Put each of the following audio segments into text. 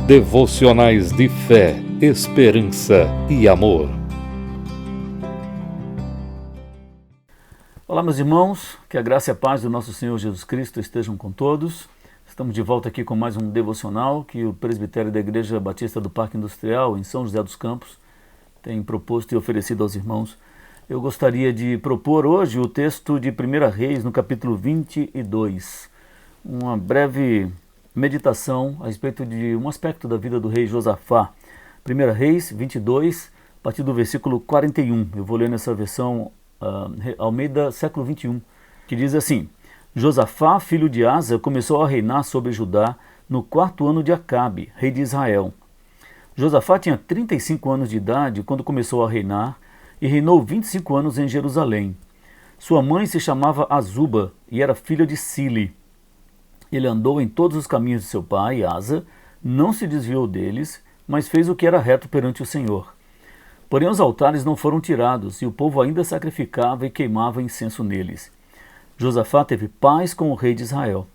Devocionais de fé, esperança e amor. Olá, meus irmãos, que a graça e a paz do nosso Senhor Jesus Cristo estejam com todos. Estamos de volta aqui com mais um devocional que o presbitério da Igreja Batista do Parque Industrial, em São José dos Campos, tem proposto e oferecido aos irmãos. Eu gostaria de propor hoje o texto de 1 Reis, no capítulo 22. Uma breve meditação a respeito de um aspecto da vida do rei Josafá. 1 Reis 22, a partir do versículo 41. Eu vou ler nessa versão Almeida, século 21, que diz assim: Josafá, filho de Asa, começou a reinar sobre Judá no 4º ano de Acabe, rei de Israel. Josafá tinha 35 anos de idade quando começou a reinar e reinou 25 anos em Jerusalém. Sua mãe se chamava Azuba e era filha de Sili. Ele andou em todos os caminhos de seu pai, Asa, não se desviou deles, mas fez o que era reto perante o Senhor. Porém os altares não foram tirados, e o povo ainda sacrificava e queimava incenso neles. Josafá teve paz com o rei de Israel.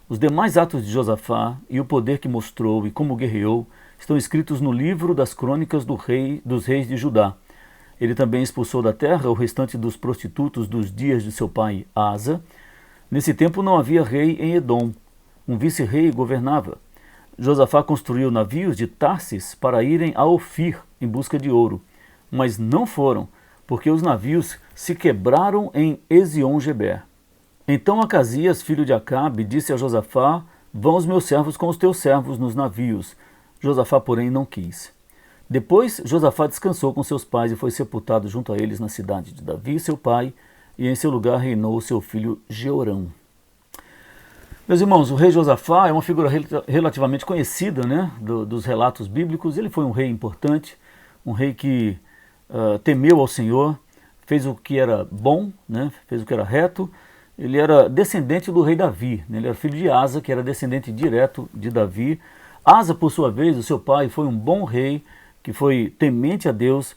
Os demais atos de Josafá e o poder que mostrou e como guerreou estão escritos no livro das crônicas dos reis de Judá. Ele também expulsou da terra o restante dos prostitutos dos dias de seu pai Asa. Nesse tempo não havia rei em Edom. Um vice-rei governava. Josafá construiu navios de Tarsis para irem a Ofir em busca de ouro, mas não foram, porque os navios se quebraram em Ezion-Geber. Então Acasias, filho de Acabe, disse a Josafá: Vão os meus servos com os teus servos nos navios. Josafá, porém, não quis. Depois Josafá descansou com seus pais e foi sepultado junto a eles na cidade de Davi, seu pai, e em seu lugar reinou seu filho Jeorão. Meus irmãos, o rei Josafá é uma figura relativamente conhecida, dos relatos bíblicos. Ele foi um rei importante, um rei que temeu ao Senhor, fez o que era bom, fez o que era reto. Ele era descendente do rei Davi, ele era filho de Asa, que era descendente direto de Davi. Asa, por sua vez, o seu pai, foi um bom rei, que foi temente a Deus.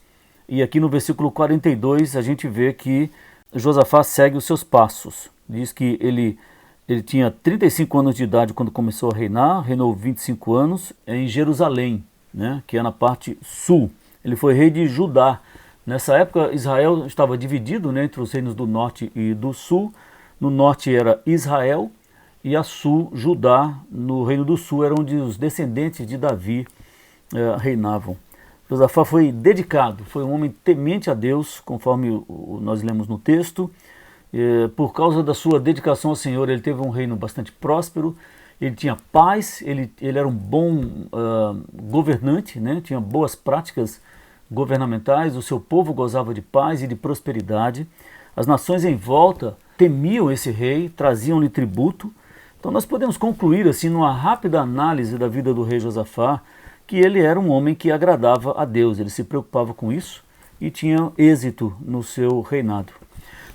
E aqui no versículo 42 a gente vê que Josafá segue os seus passos. Diz que ele tinha 35 anos de idade quando começou a reinar, reinou 25 anos em Jerusalém, que é na parte sul. Ele foi rei de Judá. Nessa época Israel estava dividido entre os reinos do norte e do sul. No norte era Israel e a sul Judá. No reino do sul era onde os descendentes de Davi reinavam. Josafá foi dedicado, foi um homem temente a Deus, conforme nós lemos no texto. Por causa da sua dedicação ao Senhor, ele teve um reino bastante próspero, ele tinha paz, ele era um bom governante, tinha boas práticas governamentais, o seu povo gozava de paz e de prosperidade. As nações em volta temiam esse rei, traziam-lhe tributo. Então nós podemos concluir assim, numa rápida análise da vida do rei Josafá, que ele era um homem que agradava a Deus, ele se preocupava com isso e tinha êxito no seu reinado.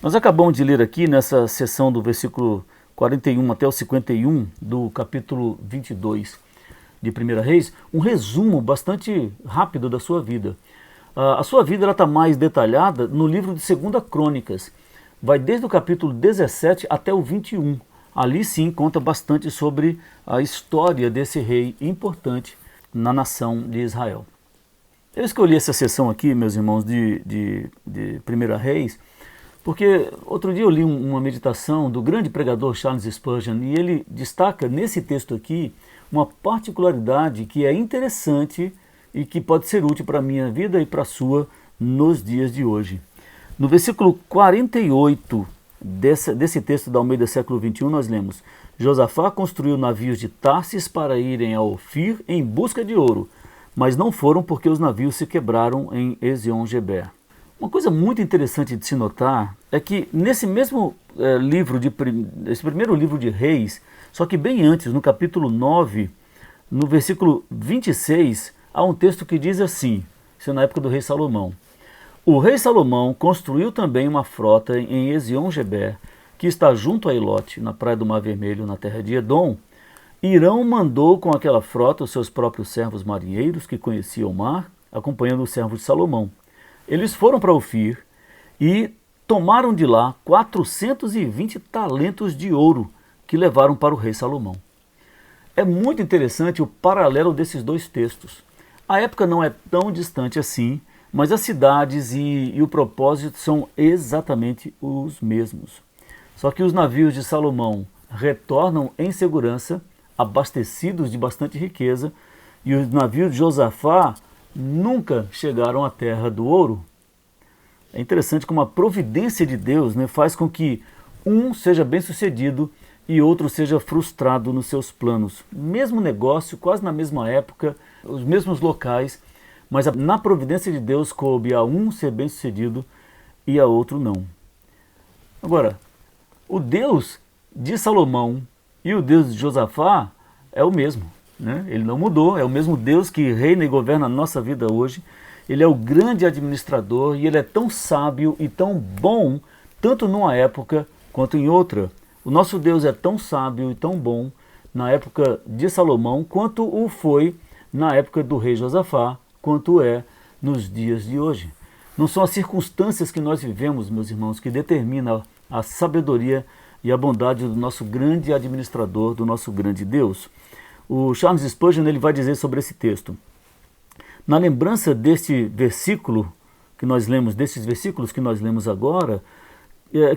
Nós acabamos de ler aqui nessa seção do versículo 41 até o 51 do capítulo 22 de 1 Reis, um resumo bastante rápido da sua vida. A sua vida está mais detalhada no livro de 2 Crônicas, vai desde o capítulo 17 até o 21. Ali sim conta bastante sobre a história desse rei importante na nação de Israel. Eu escolhi essa sessão aqui, meus irmãos, de 1 Reis, porque outro dia eu li uma meditação do grande pregador Charles Spurgeon e ele destaca nesse texto aqui uma particularidade que é interessante e que pode ser útil para a minha vida e para a sua nos dias de hoje. No versículo 48 desse texto da Almeida século 21 nós lemos: Josafá construiu navios de Tarsis para irem a Ofir em busca de ouro, mas não foram porque os navios se quebraram em Ezion-Geber. Uma coisa muito interessante de se notar é que nesse mesmo esse primeiro livro de Reis, só que bem antes, no capítulo 9, no versículo 26, há um texto que diz assim, isso é na época do rei Salomão: O rei Salomão construiu também uma frota em Ezion-Geber, que está junto a Elote, na praia do Mar Vermelho, na terra de Edom. Irão mandou com aquela frota os seus próprios servos marinheiros, que conheciam o mar, acompanhando os servos de Salomão. Eles foram para Ofir e tomaram de lá 420 talentos de ouro, que levaram para o rei Salomão. é muito interessante o paralelo desses dois textos. A época não é tão distante assim, mas as cidades e o propósito são exatamente os mesmos. Só que os navios de Salomão retornam em segurança, abastecidos de bastante riqueza, e os navios de Josafá nunca chegaram à terra do ouro. É interessante como a providência de Deus, né, faz com que um seja bem-sucedido e outro seja frustrado nos seus planos. Mesmo negócio, quase na mesma época, os mesmos locais, mas na providência de Deus coube a um ser bem-sucedido e a outro não. Agora, o Deus de Salomão e o Deus de Josafá é o mesmo, né? Ele não mudou, é o mesmo Deus que reina e governa a nossa vida hoje. Ele é o grande administrador e ele é tão sábio e tão bom, tanto numa época quanto em outra. O nosso Deus é tão sábio e tão bom na época de Salomão, quanto o foi na época do rei Josafá, quanto é nos dias de hoje. Não são as circunstâncias que nós vivemos, meus irmãos, que determinam a sabedoria e a bondade do nosso grande administrador, do nosso grande Deus. O Charles Spurgeon ele vai dizer sobre esse texto: na lembrança deste versículo que nós lemos, desses versículos que nós lemos agora,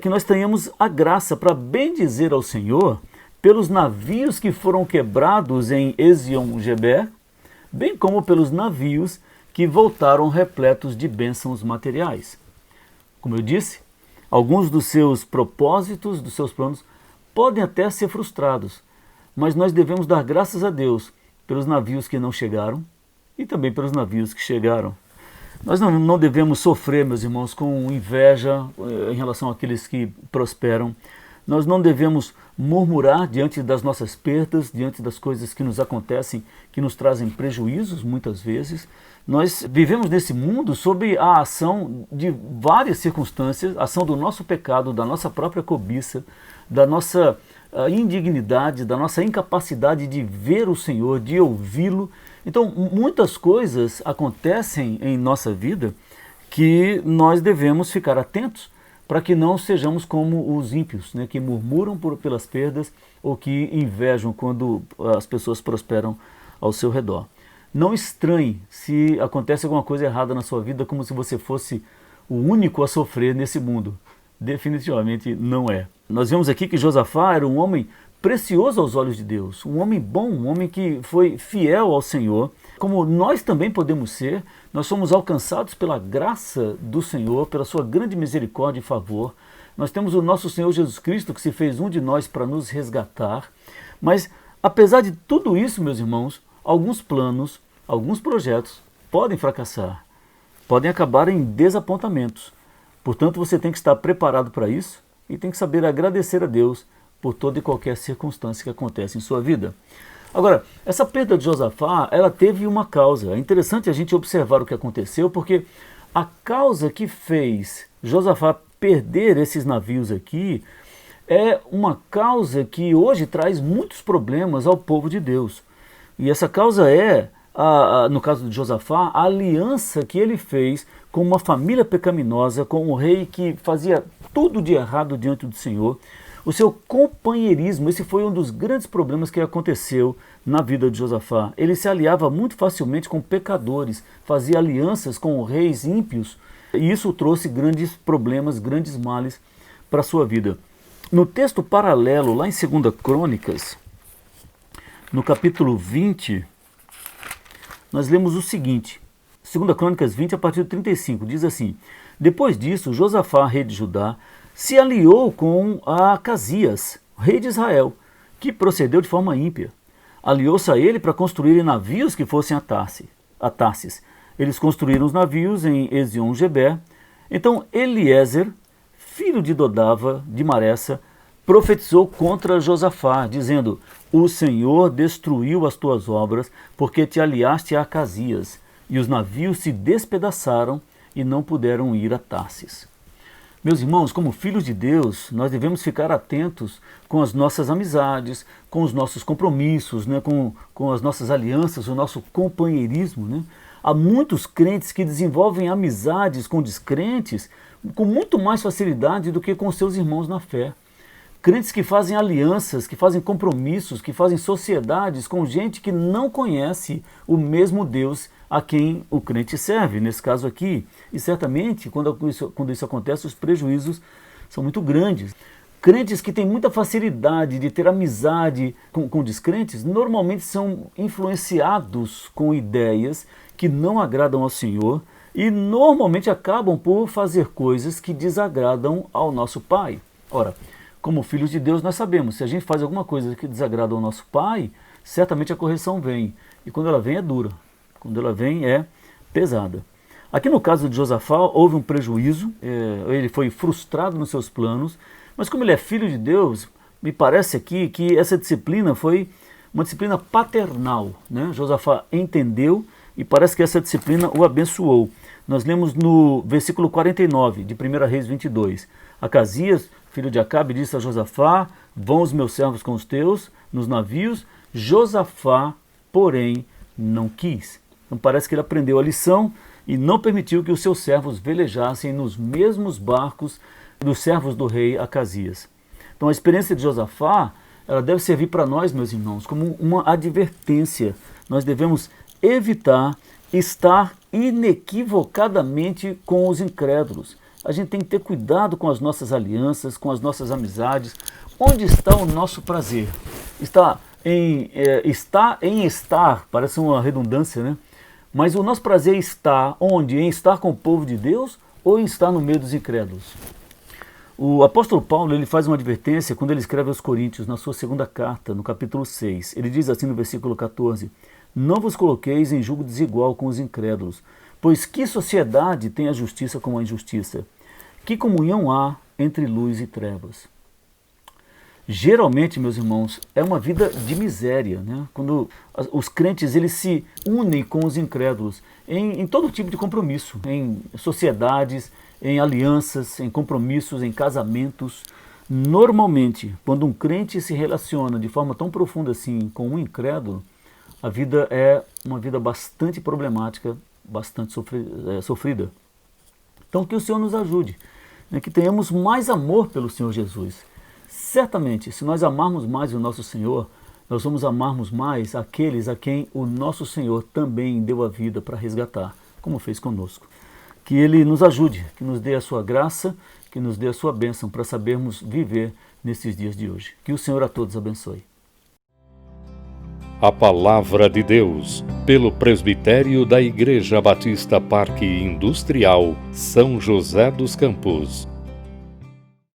que nós tenhamos a graça para bendizer ao Senhor pelos navios que foram quebrados em Ezion-Geber, bem como pelos navios que voltaram repletos de bênçãos materiais. Como eu disse, alguns dos seus propósitos, dos seus planos, podem até ser frustrados, mas nós devemos dar graças a Deus pelos navios que não chegaram e também pelos navios que chegaram. Nós não devemos sofrer, meus irmãos, com inveja em relação àqueles que prosperam. Nós não devemos murmurar diante das nossas perdas, diante das coisas que nos acontecem, que nos trazem prejuízos muitas vezes. Nós vivemos nesse mundo sob a ação de várias circunstâncias, a ação do nosso pecado, da nossa própria cobiça, da nossa indignidade, da nossa incapacidade de ver o Senhor, de ouvi-lo. Então, muitas coisas acontecem em nossa vida que nós devemos ficar atentos para que não sejamos como os ímpios, né, que murmuram pelas perdas ou que invejam quando as pessoas prosperam ao seu redor. Não estranhe se acontece alguma coisa errada na sua vida, como se você fosse o único a sofrer nesse mundo. Definitivamente não é. Nós vemos aqui que Josafá era um homem precioso aos olhos de Deus, um homem bom, um homem que foi fiel ao Senhor, como nós também podemos ser. Nós somos alcançados pela graça do Senhor, pela sua grande misericórdia e favor. Nós temos o nosso Senhor Jesus Cristo que se fez um de nós para nos resgatar. Mas, apesar de tudo isso, meus irmãos, alguns planos, alguns projetos podem fracassar, podem acabar em desapontamentos. Portanto, você tem que estar preparado para isso e tem que saber agradecer a Deus por toda e qualquer circunstância que acontece em sua vida. Agora, essa perda de Josafá, ela teve uma causa. É interessante a gente observar o que aconteceu, porque a causa que fez Josafá perder esses navios aqui é uma causa que hoje traz muitos problemas ao povo de Deus. E essa causa é, no caso de Josafá, a aliança que ele fez com uma família pecaminosa, com um rei que fazia tudo de errado diante do Senhor. O seu companheirismo, esse foi um dos grandes problemas que aconteceu na vida de Josafá. Ele se aliava muito facilmente com pecadores, fazia alianças com reis ímpios, e isso trouxe grandes problemas, grandes males para a sua vida. No texto paralelo, lá em 2 Crônicas, no capítulo 20, nós lemos o seguinte, 2 Crônicas 20, a partir do 35, diz assim: depois disso, Josafá, rei de Judá, se aliou com Acasias, rei de Israel, que procedeu de forma ímpia. Aliou-se a ele para construírem navios que fossem a Tarsis. Eles construíram os navios em Ezion-Geber. Então Eliezer, filho de Dodava, de Maressa, profetizou contra Josafá, dizendo: o Senhor destruiu as tuas obras, porque te aliaste a Acasias, e os navios se despedaçaram e não puderam ir a Tarsis. Meus irmãos, como filhos de Deus, nós devemos ficar atentos com as nossas amizades, com os nossos compromissos, né, com as nossas alianças, o nosso companheirismo. Né? Há muitos crentes que desenvolvem amizades com descrentes com muito mais facilidade do que com seus irmãos na fé. Crentes que fazem alianças, que fazem compromissos, que fazem sociedades com gente que não conhece o mesmo Deus a quem o crente serve, nesse caso aqui. E certamente, quando isso acontece, os prejuízos são muito grandes. Crentes que têm muita facilidade de ter amizade com descrentes, normalmente são influenciados com ideias que não agradam ao Senhor e normalmente acabam por fazer coisas que desagradam ao nosso Pai. Ora, como filhos de Deus, nós sabemos, se a gente faz alguma coisa que desagrada ao nosso Pai, certamente a correção vem. E quando ela vem é dura, quando ela vem é pesada. Aqui no caso de Josafá, houve um prejuízo, ele foi frustrado nos seus planos, mas como ele é filho de Deus, me parece aqui que essa disciplina foi uma disciplina paternal, né? Josafá entendeu e parece que essa disciplina o abençoou. Nós lemos no versículo 49 de 1 Reis 22. Acasias, filho de Acabe, disse a Josafá: vão os meus servos com os teus nos navios. Josafá, porém, não quis. Então parece que ele aprendeu a lição e não permitiu que os seus servos velejassem nos mesmos barcos dos servos do rei Acasias. Então a experiência de Josafá, ela deve servir para nós, meus irmãos, como uma advertência. Nós devemos evitar estar inequivocadamente com os incrédulos. A gente tem que ter cuidado com as nossas alianças, com as nossas amizades. Onde está o nosso prazer? Está em estar, parece uma redundância, né? Mas o nosso prazer está onde? Em estar com o povo de Deus ou em estar no meio dos incrédulos? O apóstolo Paulo, ele faz uma advertência quando ele escreve aos Coríntios, na sua segunda carta, no capítulo 6. Ele diz assim no versículo 14: não vos coloqueis em julgo desigual com os incrédulos, pois que sociedade tem a justiça com a injustiça? Que comunhão há entre luz e trevas? Geralmente, meus irmãos, é uma vida de miséria, né? Quando os crentes eles se unem com os incrédulos em todo tipo de compromisso, em sociedades, em alianças, em compromissos, em casamentos. Normalmente, quando um crente se relaciona de forma tão profunda assim com um incrédulo, a vida é uma vida bastante problemática, bastante sofrida. Então que o Senhor nos ajude, né? Que tenhamos mais amor pelo Senhor Jesus. Certamente, se nós amarmos mais o nosso Senhor, nós vamos amarmos mais aqueles a quem o nosso Senhor também deu a vida para resgatar, como fez conosco. Que Ele nos ajude, que nos dê a sua graça, que nos dê a sua bênção para sabermos viver nesses dias de hoje. Que o Senhor a todos abençoe. A Palavra de Deus, pelo Presbitério da Igreja Batista Parque Industrial, São José dos Campos.